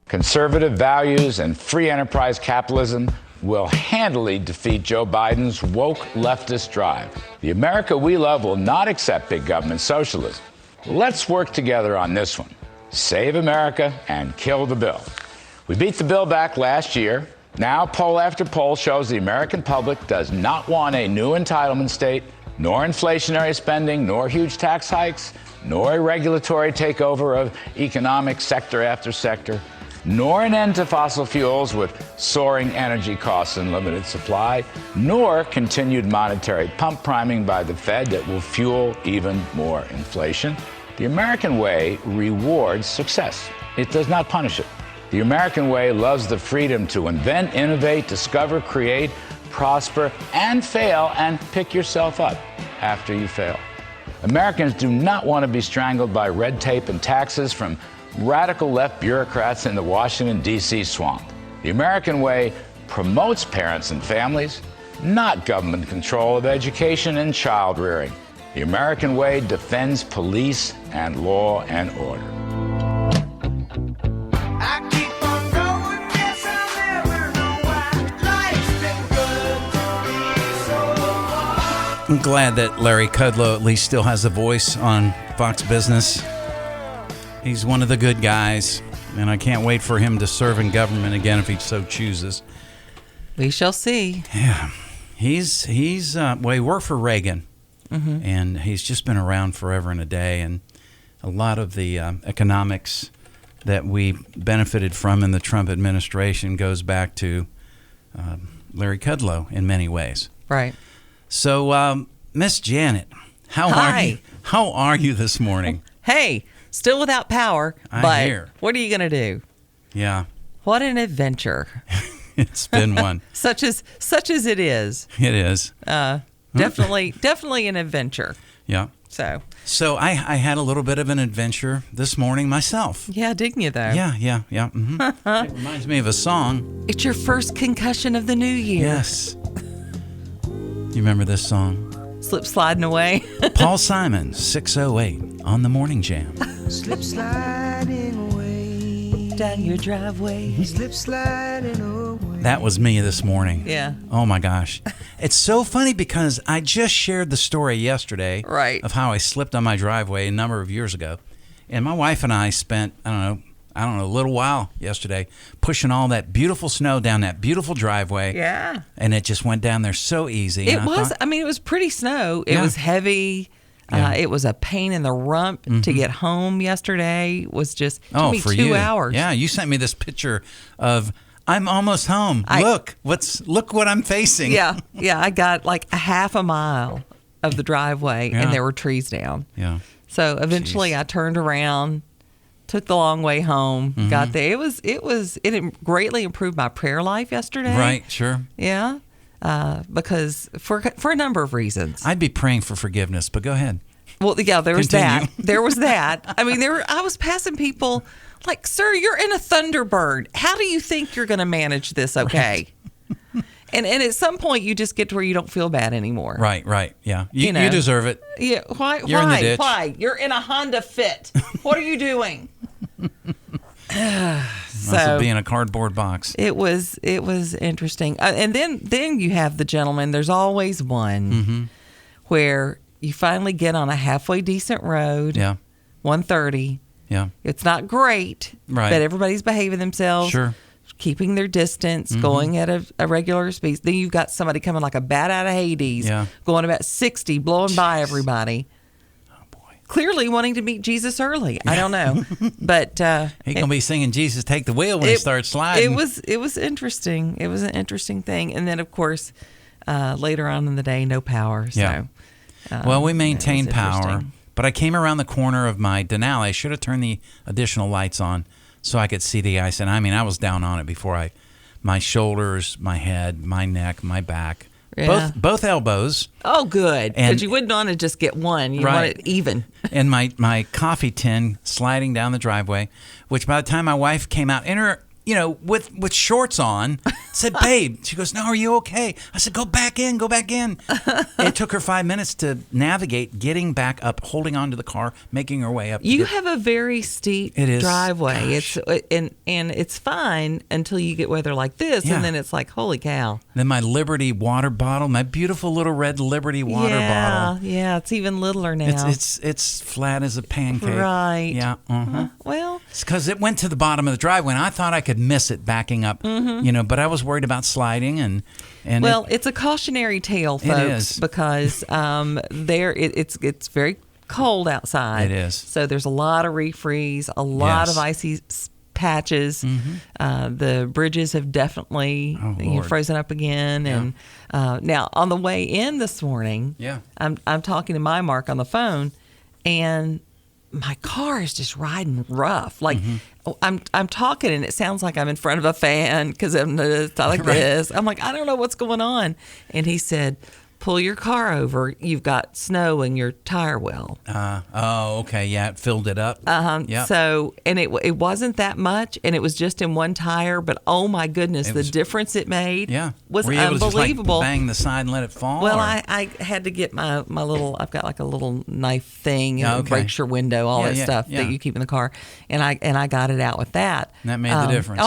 Conservative values and free enterprise capitalism will handily defeat Joe Biden's woke leftist drive. The America we love will not accept big government socialism. Let's work together on this one. Save America and kill the bill. We beat the bill back last year. Now, poll after poll shows the American public does not want a new entitlement state, nor inflationary spending, nor huge tax hikes, nor a regulatory takeover of economic sector after sector, nor an end to fossil fuels with soaring energy costs and limited supply, nor continued monetary pump priming by the Fed that will fuel even more inflation. The American way rewards success. It does not punish it. The American way loves the freedom to invent, innovate, discover, create, prosper, and fail, and pick yourself up after you fail. Americans do not want to be strangled by red tape and taxes from radical left bureaucrats in the Washington, D.C. swamp. The American way promotes parents and families, not government control of education and child rearing. The American way defends police and law and order. I'm glad that Larry Kudlow at least still has a voice on Fox Business. He's one of the good guys, and I can't wait for him to serve in government again if he so chooses. We shall see. Yeah. Well, he worked for Reagan, and he's just been around forever and a day, and a lot of the economics that we benefited from in the Trump administration goes back to Larry Kudlow in many ways. Right. So, Miss Janet, how are you this morning? Hey, still without power, I hear. What are you going to do? Yeah. What an adventure. It's been one. Such as it is. It is. Definitely an adventure. Yeah. So I had a little bit of an adventure this morning myself. Yeah, didn't you, though? Yeah. Mm-hmm. It reminds me of a song. It's your first concussion of the new year. Yes. You remember this song? Slip sliding away. Paul Simon, 608 on the Morning Jam. Slip sliding away Down your driveway. Slip sliding away. That was me this morning. Yeah. Oh my gosh. It's so funny because I just shared the story yesterday Right. of how I slipped on my driveway a number of years ago. And my wife and I spent, I don't know, a little while yesterday pushing all that beautiful snow down that beautiful driveway. Yeah. And it just went down there so easy. It was. It was pretty snow. It was heavy. Yeah. It was a pain in the rump to get home yesterday. It was just took me for 2 you. hours. Yeah, you sent me this picture of I'm almost home. Look what I'm facing. Yeah. I got like a half a mile of the driveway, and there were trees down. Yeah. So eventually, I turned around, took the long way home, got there. It greatly improved my prayer life yesterday. Right. Sure. Yeah. Because for a number of reasons. I'd be praying for forgiveness, but go ahead. Well, yeah, there was Continue. that. There was that. I was passing people like, sir, you're in a Thunderbird. How do you think you're going to manage this okay? Right. And at some point, you just get to where you don't feel bad anymore. Right. Yeah. You deserve it. Yeah. Why? You're in the ditch. Why? You're in a Honda Fit. What are you doing? Must be in a cardboard box. It was interesting. And then you have the gentleman. There's always one where you finally get on a halfway decent road. Yeah. 130. Yeah. It's not great, right, but everybody's behaving themselves. Sure. Keeping their distance, going at a regular speed. Then you've got somebody coming like a bat out of Hades, going about 60, blowing by everybody. Clearly wanting to meet Jesus early. I don't know, but he's gonna be singing "Jesus Take the Wheel" when he starts sliding. It was interesting. It was an interesting thing, and then of course later on in the day, no power. So, well, we maintained power, but I came around the corner of my Denali. I should have turned the additional lights on so I could see the ice. And I was down on it before my shoulders, my head, my neck, my back. Yeah. Both elbows. Oh, good. Because you wouldn't want to just get one. You want it even. And my coffee tin sliding down the driveway, which by the time my wife came out in her, with shorts on, said, babe. She goes, no, are you okay? I said, go back in, go back in. It took her 5 minutes to navigate, getting back up, holding onto the car, making her way up. You have a very steep driveway. Gosh. And it's fine until you get weather like this, and then it's like, holy cow. Then my Liberty water bottle, my beautiful little red Liberty water bottle. Yeah, it's even littler now. It's flat as a pancake. Right. Yeah. Well, it's because it went to the bottom of the driveway, and I thought I could miss it backing up. But I was worried about sliding and it's a cautionary tale, folks, it is. because it's very cold outside. It is. So there's a lot of refreeze, a lot of icy patches. The bridges have definitely frozen up again. Yeah. And now on the way in this morning, I'm talking to my Mark on the phone, and my car is just riding rough. Like I'm talking, and it sounds like I'm in front of a fan because I'm like this. I'm like, I don't know what's going on. And he said, pull your car over. You've got snow in your tire well. Okay. Yeah, it filled it up. Yep. So, and it wasn't that much, and it was just in one tire, but oh my goodness, the difference it made was Were you able unbelievable. To just, bang the side and let it fall? Well, I had to get my little, I've got like a little knife thing, it breaks your window, all that stuff that you keep in the car, and I got it out with that. And that made the difference.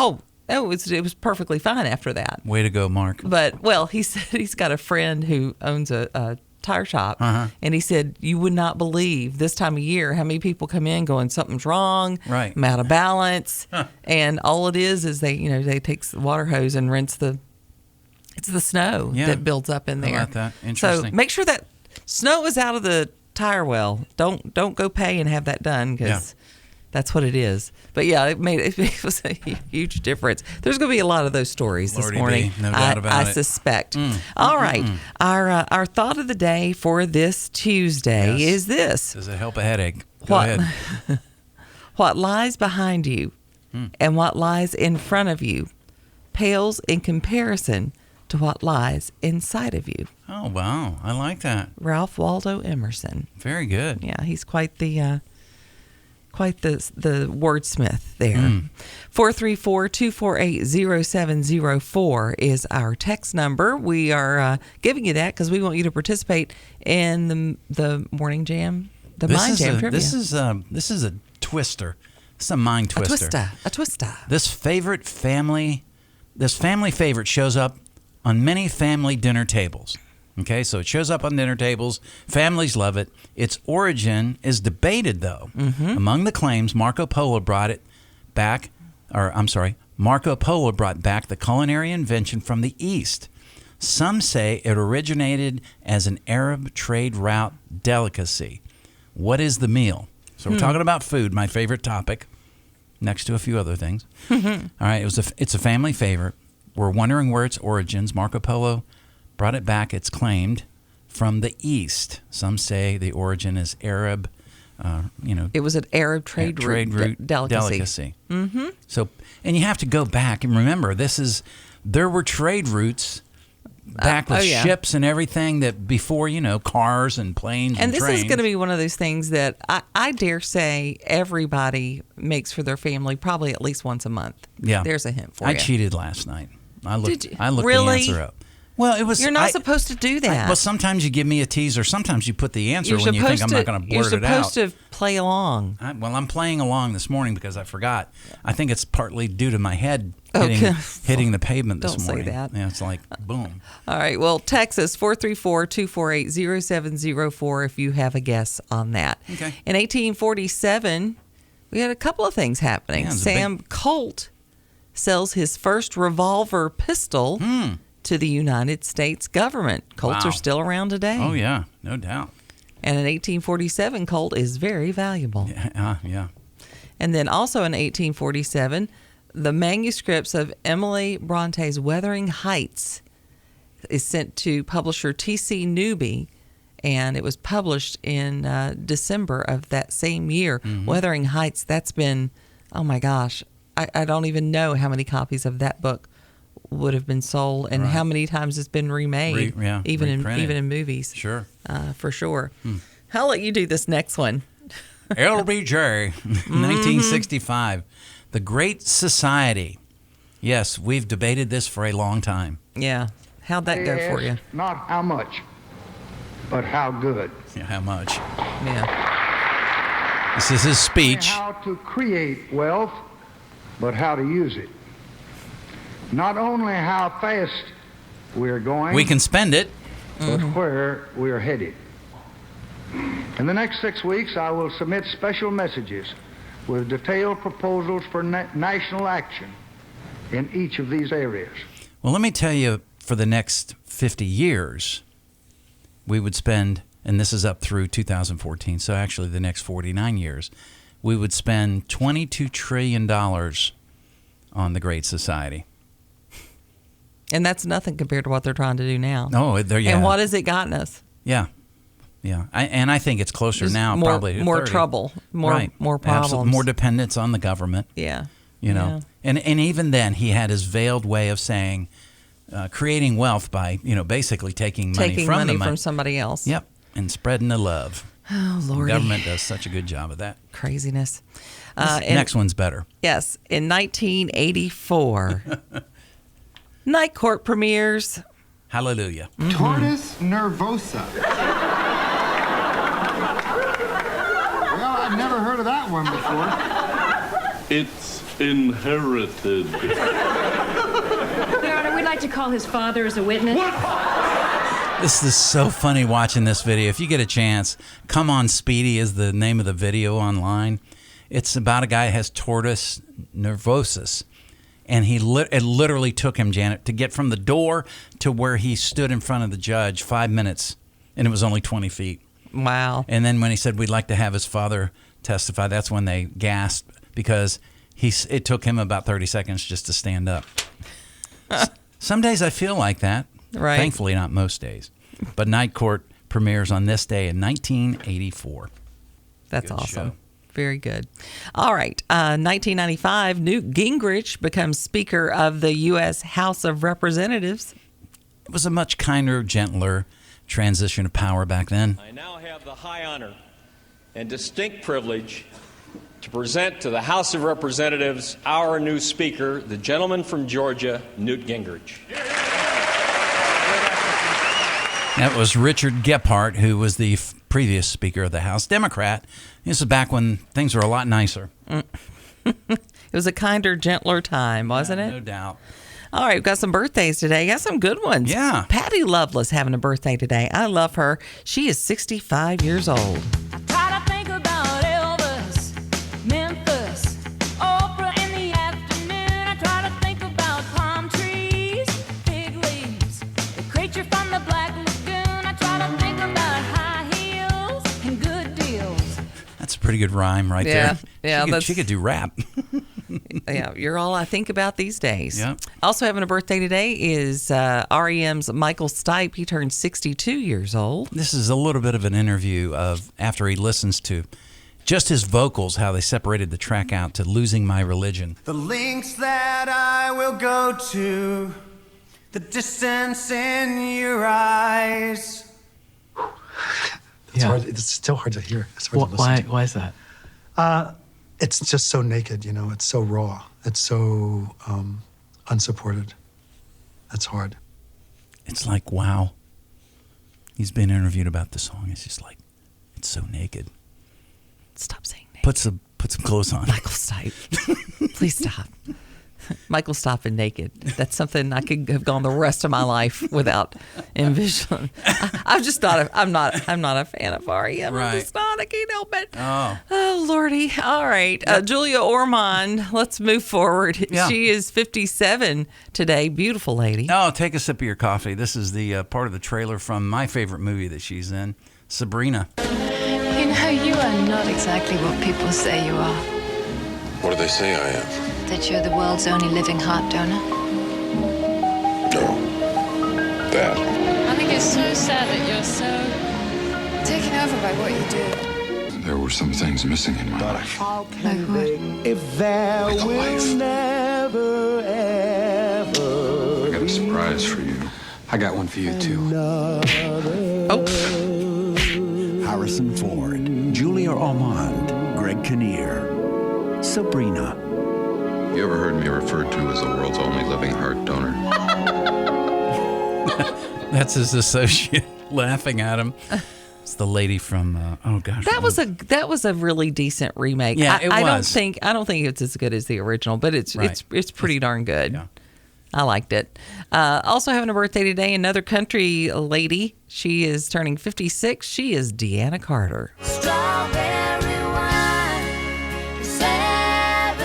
It was perfectly fine after that. Way to go, Mark. But, well, he said he's got a friend who owns a tire shop, and he said, you would not believe this time of year how many people come in going, something's wrong, I'm out of balance, and all it is they take the water hose and rinse it's the snow that builds up in there. How about that? Interesting. So make sure that snow is out of the tire well. Don't go pay and have that done, because that's what it is. But it was a huge difference. There's going to be a lot of those stories this morning. No doubt about it. I suspect. All right. Our thought of the day for this Tuesday is this. Does it help a headache? Go ahead. What lies behind you and what lies in front of you pales in comparison to what lies inside of you. Oh, wow. I like that. Ralph Waldo Emerson. Very good. Yeah, he's quite the wordsmith there. 434-248-0704 is our text number. We are giving you that because we want you to participate in the morning jam, Mind Jam trivia. This is a twister. This is a mind twister. A twister. This family favorite shows up on many family dinner tables. Okay, so it shows up on dinner tables. Families love it. Its origin is debated, though. Among the claims, Marco Polo brought back the culinary invention from the East. Some say it originated as an Arab trade route delicacy. What is the meal? So we're talking about food, my favorite topic, next to a few other things. All right, it's a family favorite. We're wondering where its origins. Marco Polo brought it back, it's claimed, from the East. Some say the origin is Arab, It was an Arab trade route delicacy. So, and you have to go back and remember, there were trade routes back with ships and everything that before, cars and planes and this trains. is going to be one of those things that I dare say everybody makes for their family probably at least once a month. Yeah. There's a hint for you. I cheated last night. I looked Really? the answer up. Well, it was. You're not supposed to do that. Well, sometimes you give me a teaser. Sometimes you put the answer when you think I'm not going to blurt it out. You're supposed to play along. I'm playing along this morning because I forgot. I think it's partly due to my head hitting the pavement this morning. Don't say that. Yeah, it's like boom. All right. Well, text us 434-248-0704 if you have a guess on that. Okay. In 1847, we had a couple of things happening. Yeah, Sam Colt sells his first revolver pistol to the United States government. Colts are still around today. Oh, yeah. No doubt. And in 1847, Colt is very valuable. Yeah. And then also in 1847, the manuscripts of Emily Bronte's Wuthering Heights is sent to publisher T.C. Newby, and it was published in December of that same year. Wuthering Heights, that's been, oh my gosh, I don't even know how many copies of that book would have been sold and how many times it's been remade, even in movies. Sure. For sure. I'll let you do this next one. LBJ, 1965. The Great Society Yes, we've debated this for a long time. Yeah. How'd that go for you? Not how much, but how good. Yeah, how much? Yeah. This is his speech. How to create wealth, but how to use it. Not only how fast we're going, We can spend it. but where we're headed. In the next 6 weeks, I will submit special messages with detailed proposals for national action in each of these areas. Well, let me tell you, for the next 50 years, we would spend, and this is up through 2014, so actually the next 49 years, we would spend $22 trillion on the Great Society. And that's nothing compared to what they're trying to do now. Oh, there, yeah. And what has it gotten us? Yeah. Yeah. And I think it's closer Just now, more, probably to more 30. trouble, more problems. Absolutely. More dependence on the government. Yeah. You know, and even then, he had his veiled way of saying, creating wealth by, basically taking money from somebody else. Yep, and spreading the love. Oh, The Lordy. government does such a good job of that. Craziness. Next one's better. Yes, in 1984, Night Court premieres. Hallelujah. Tortoise nervosa. Well, I've never heard of that one before. It's inherited. Your Honor, we'd like to call his father as a witness. This is so funny watching this video. If you get a chance, Come On Speedy is the name of the video online. It's about a guy who has tortoise nervosis. And it literally took him, Janet, to get from the door to where he stood in front of the judge 5 minutes. And it was only 20 feet. Wow. And then when he said we'd like to have his father testify, that's when they gasped because it took him about 30 seconds just to stand up. Some days I feel like that. Right. Thankfully, not most days. But Night Court premieres on this day in 1984. That's Good awesome. show. Very good. All right. 1995, Newt Gingrich becomes Speaker of the U.S. House of Representatives. It was a much kinder, gentler transition of power back then. I now have the high honor and distinct privilege to present to the House of Representatives our new Speaker, the gentleman from Georgia, Newt Gingrich. That was Richard Gephardt, who was the previous Speaker of the House, Democrat. This is back when things were a lot nicer. It was a kinder, gentler time, wasn't it? No doubt. All right, we've got some birthdays today. Got some good ones. Yeah. Patty Loveless having a birthday today. I love her. She is 65 years old. Try to think about Elvis, Memphis, Oprah in the afternoon. I try to think about palm trees, fig leaves, the creature from the Black Lagoon. I try to think about high heels and good deals. That's a pretty good rhyme right there. Yeah, she could do rap. Yeah, you're all I think about these days. Yeah. Also having a birthday today is REM's Michael Stipe. He turned 62 years old. This is a little bit of an interview of after he listens to just his vocals, how they separated the track out to Losing My Religion. The links that I will go to, the distance in your eyes. It's hard. It's still hard to hear. It's hard to listen to. Why is that? It's just so naked, It's so raw. It's so unsupported. That's hard. It's like, wow. He's been interviewed about the song. It's just like, it's so naked. Stop saying naked. Put some clothes on. Michael Stipe. Please stop. Michael Stipe and naked. That's something I could have gone the rest of my life without envisioning. I'm just not. I'm not a fan of REM. Right. I'm just not. I can't help it. Oh, Lordy. All right. Julia Ormond. Let's move forward. Yeah. She is 57 today. Beautiful lady. Oh, take a sip of your coffee. This is the part of the trailer from my favorite movie that she's in, Sabrina. You know, you are not exactly what people say you are. What do they say I am? That you're the world's only living heart donor. No. That. I think it's so sad that you're so taken over by what you do. There were some things missing in my life. Like what? If there Like a will life. never ever I got a surprise for you. I got one for you, too. Harrison Ford, Julia Ormond, Greg Kinnear, Sabrina. You ever heard me referred to as the world's only living heart donor? That's his associate laughing at him. It's the lady from oh gosh. That was a really decent remake. Yeah, it was. I don't think it's as good as the original, but it's pretty darn good. Yeah. I liked it. Also having a birthday today, another country lady. She is turning 56. She is Deanna Carter. Strawberry wine, 17,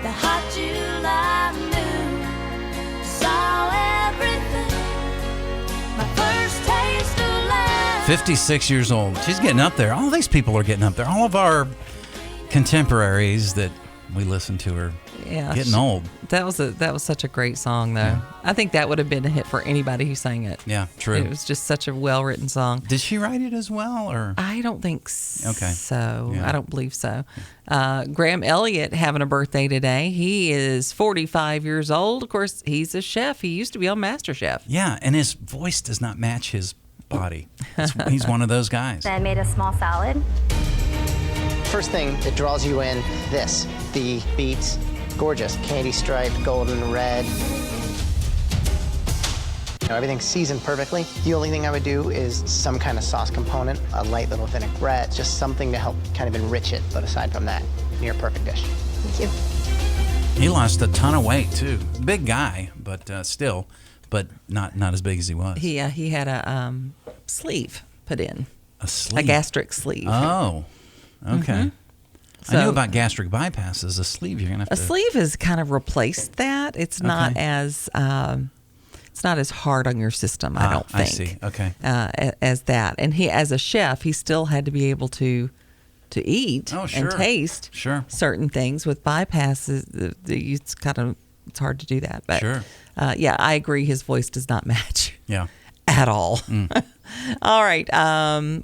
the hot July noon, saw everything, my first taste of love. 56 years old. She's getting up there. All these people are getting up there. All of our contemporaries that we listen to are getting old. That was such a great song, though. Yeah. I think that would have been a hit for anybody who sang it. Yeah, true. It was just such a well-written song. Did she write it as well, or? I don't think so. Yeah. I don't believe so. Graham Elliott having a birthday today. He is 45 years old. Of course, he's a chef. He used to be on MasterChef. Yeah, and his voice does not match his body. He's one of those guys. I made a small salad. First thing that draws you in, the beets. Gorgeous, candy striped, golden red. Everything's seasoned perfectly. The only thing I would do is some kind of sauce component, a light little vinaigrette, just something to help kind of enrich it. But aside from that, near perfect dish. Thank you. He lost a ton of weight too. Big guy, but still, but not as big as he was. He had a sleeve put in. A sleeve? A gastric sleeve. Oh, okay. Mm-hmm. I knew about gastric bypasses. A sleeve, you're gonna have to. A sleeve has kind of replaced that. It's not as hard on your system. I don't think. I see. Okay. As that, and he, as a chef, he still had to be able to eat and taste certain things. With bypasses, it's hard to do that. But yeah, I agree. His voice does not match. Yeah. At all. All right.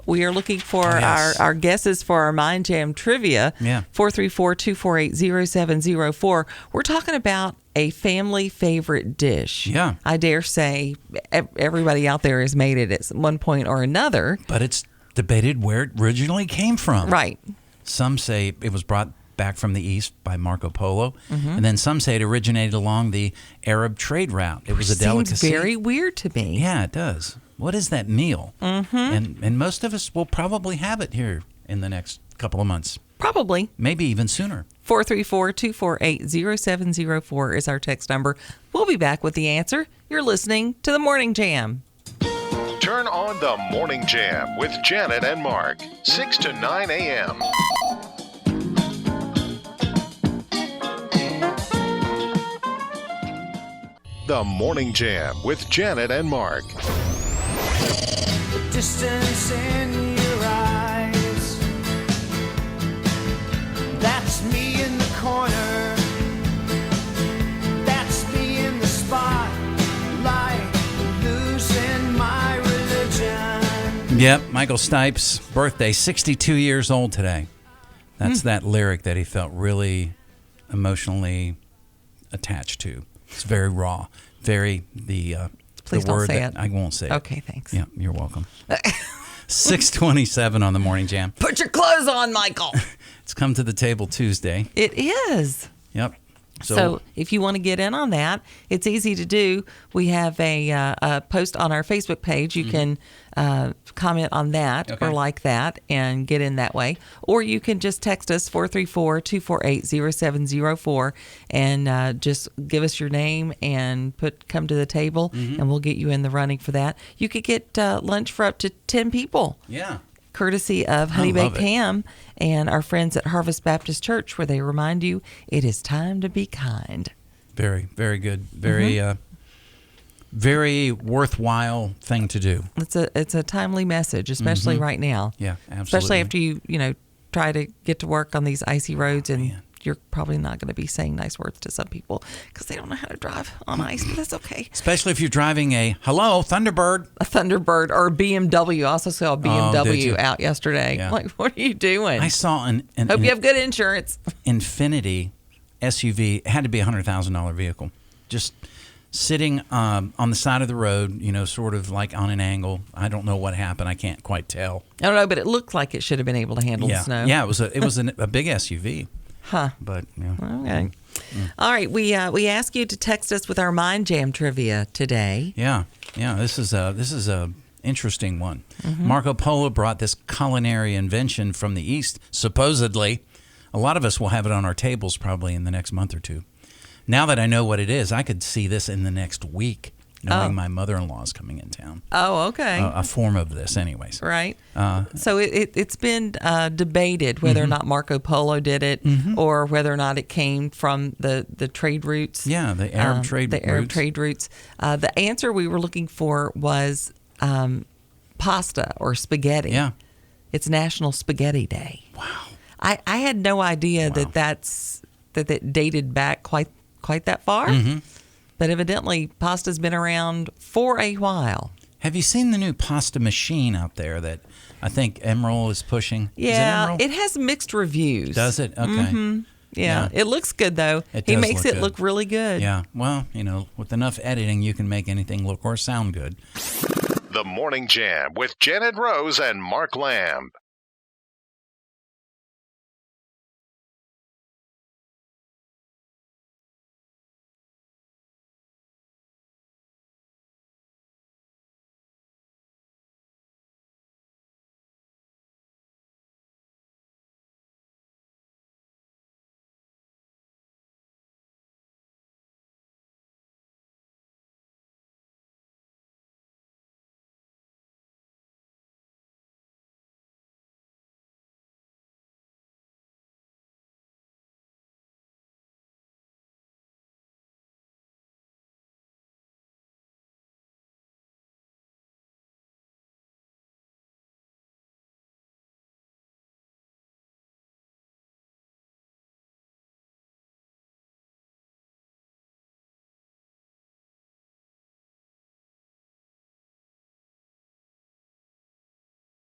We are looking for our guesses for our Mind Jam trivia. Yeah. 434-248-0704. We're talking about a family favorite dish. Yeah. I dare say everybody out there has made it at one point or another. But it's debated where it originally came from. Right. Some say it was brought back from the east by Marco Polo, and then some say it originated along the Arab trade route. It was a delicacy. Seems very weird to me. Yeah, it does. What is that meal? Mm-hmm. And most of us will probably have it here in the next couple of months. Probably. Maybe even sooner. 434-248-0704 is our text number. We'll be back with the answer. You're listening to The Morning Jam. Turn on The Morning Jam with Janet and Mark, 6 to 9 a.m. The Morning Jam with Janet and Mark. The distance in your eyes, that's me in the corner, that's me in the spotlight, losing my religion. Yep, Michael Stipe's birthday, 62 years old today. That's that lyric that he felt really emotionally attached to. It's very raw, very Please the don't word say that it. I won't say it. Okay, thanks. Yeah, you're welcome. 6:27 on the Morning Jam. Put your clothes on, Michael. It's Come to the Table Tuesday. It is. Yep. So if you want to get in on that, it's easy to do. We have a post on our Facebook page. You can comment on that or like that and get in that way. Or you can just text us 434-248-0704 and just give us your name and come to the table, and we'll get you in the running for that. You could get lunch for up to 10 people. Yeah. Courtesy of Honey Baked Ham and our friends at Harvest Baptist Church, where they remind you it is time to be kind. Very, very good. Very, very worthwhile thing to do. It's a timely message, especially right now. Yeah, absolutely. Especially after you try to get to work on these icy roads, and you're probably not going to be saying nice words to some people because they don't know how to drive on ice, but that's okay. Especially if you're driving a Thunderbird. A Thunderbird or a BMW. I also saw a BMW out yesterday. Yeah. Like, what are you doing? I saw Hope you have good insurance. Infiniti SUV. It had to be a $100,000 vehicle. Just sitting on the side of the road, sort of like on an angle. I don't know what happened. I can't quite tell. I don't know, but it looked like it should have been able to handle the snow. Yeah, it was a big SUV. Huh. But, yeah. Okay. All right. We ask you to text us with our Mind Jam trivia today. Yeah. This is a interesting one. Mm-hmm. Marco Polo brought this culinary invention from the East, supposedly. A lot of us will have it on our tables probably in the next month or two. Now that I know what it is, I could see this in the next week, knowing my mother-in-law is coming in town. Oh, okay. A form of this, anyways. Right. So it's been debated whether or not Marco Polo did it, or whether or not it came from the trade routes. Yeah, the Arab trade routes. The Arab trade routes. The answer we were looking for was pasta or spaghetti. Yeah. It's National Spaghetti Day. Wow. I had no idea that it dated back quite that far. Mm-hmm. But evidently, pasta's been around for a while. Have you seen the new pasta machine out there that I think Emerald is pushing? Yeah, is it has mixed reviews. Does it? Okay. Mm-hmm. Yeah, it looks good, though. It he does makes look it good. look really good. Yeah, well, with enough editing, you can make anything look or sound good. The Morning Jam with Janet Rose and Mark Lamb.